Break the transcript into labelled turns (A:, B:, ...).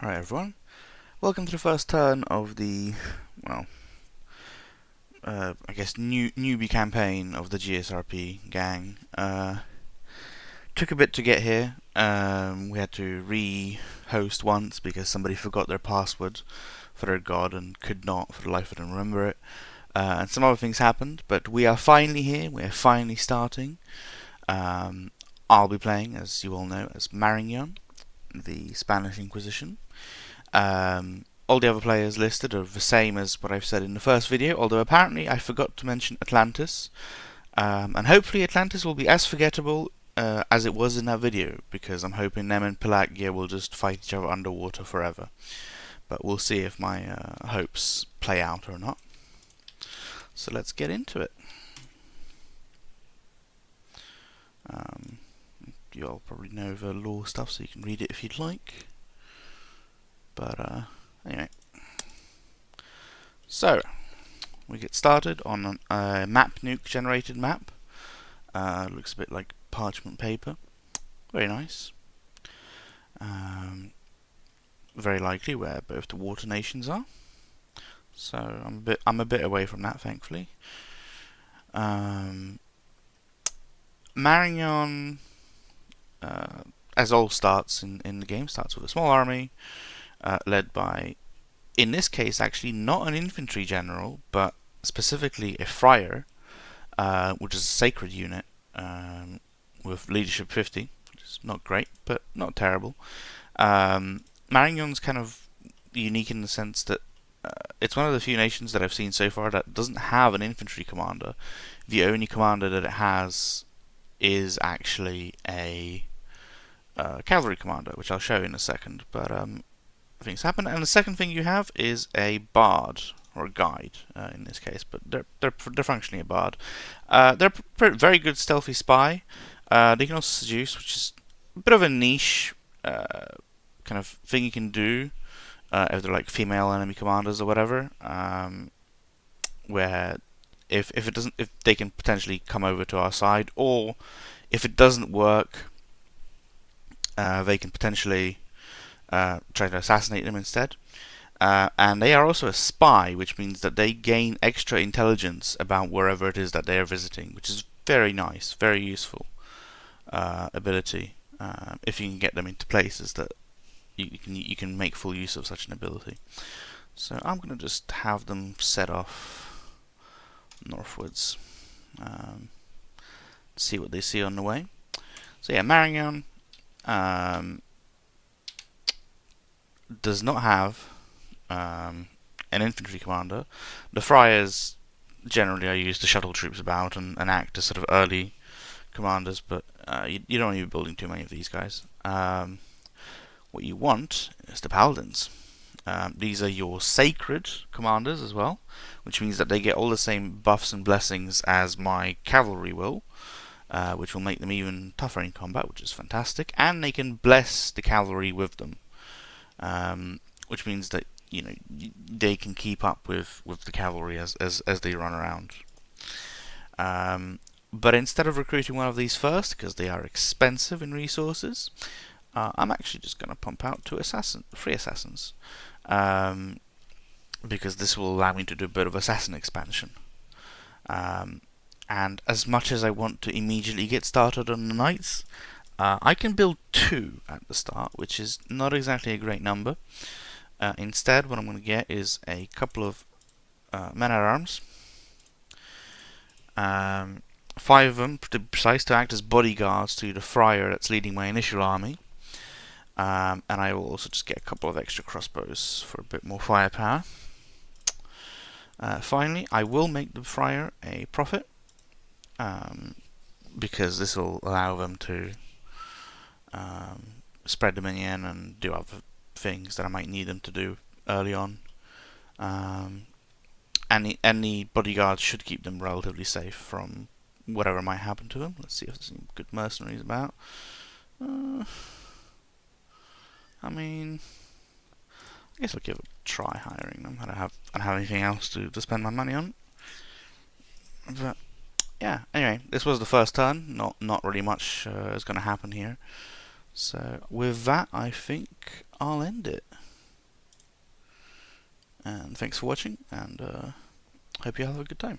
A: Alright everyone, welcome to the first turn of the, well, I guess newbie campaign of the GSRP gang. Took a bit to get here. We had to re-host once because somebody forgot their password for their god and could not for the life of them remember it. And some other things happened, but we are finally here, we are finally starting. I'll be playing, as you all know, as Marignon, the Spanish Inquisition. All the other players listed are the same as what I've said in the first video, although apparently I forgot to mention Atlantis. And hopefully Atlantis will be as forgettable as it was in that video, because I'm hoping them and Pelagia will just fight each other underwater forever. But we'll see if my hopes play out or not. So let's get into it. You all probably know the lore stuff, so you can read it if you'd like. But anyway. So, we get started on a map nuke generated map. Looks a bit like parchment paper. Very nice. Very likely where both the water nations are. So I'm a bit away from that, thankfully. Marignon, as all starts in the game, starts with a small army led by, in this case, actually not an infantry general, but specifically a friar, which is a sacred unit with leadership 50, which is not great, but not terrible. Marignon's kind of unique in the sense that it's one of the few nations that I've seen so far that doesn't have an infantry commander. The only commander that it has is actually a cavalry commander, which I'll show in a second. But things happen, and the second thing you have is a bard or a guide in this case, but they're functionally a bard. They're a very good stealthy spy. They can also seduce, which is a bit of a niche kind of thing you can do if they're like female enemy commanders or whatever. Where if they can potentially come over to our side, or if it doesn't work, they can potentially try to assassinate them instead. And they are also a spy, which means that they gain extra intelligence about wherever it is that they are visiting, which is very nice, very useful ability. If you can get them into places that you can make full use of such an ability. So I'm going to just have them set off northwards. See what they see on the way. So yeah, Marignon does not have an infantry commander. The friars generally are used to shuttle troops about and act as sort of early commanders, but you don't want to be building too many of these guys. What you want is the paladins. These are your sacred commanders as well, which means that they get all the same buffs and blessings as my cavalry will, which will make them even tougher in combat, which is fantastic. And they can bless the cavalry with them, which means that they can keep up with the cavalry as they run around. But instead of recruiting one of these first, because they are expensive in resources, I'm actually just going to pump out 2 free assassins, because this will allow me to do a bit of assassin expansion. And as much as I want to immediately get started on the knights, I can build 2 at the start, which is not exactly a great number. Instead, what I'm going to get is a couple of men-at-arms, 5 of them, to be precise, to act as bodyguards to the friar that's leading my initial army. And I will also just get a couple of extra crossbows for a bit more firepower. Finally, I will make the friar a prophet, because this will allow them to spread dominion and do other things that I might need them to do early on. And the bodyguards should keep them relatively safe from whatever might happen to them. Let's see if there's some good mercenaries about. I mean, I guess I'll give it a try hiring them. I don't have anything else to spend my money on. But yeah, anyway, this was the first turn. Not really much is going to happen here. So with that, I think I'll end it. thanks for watching, and hope you have a good time.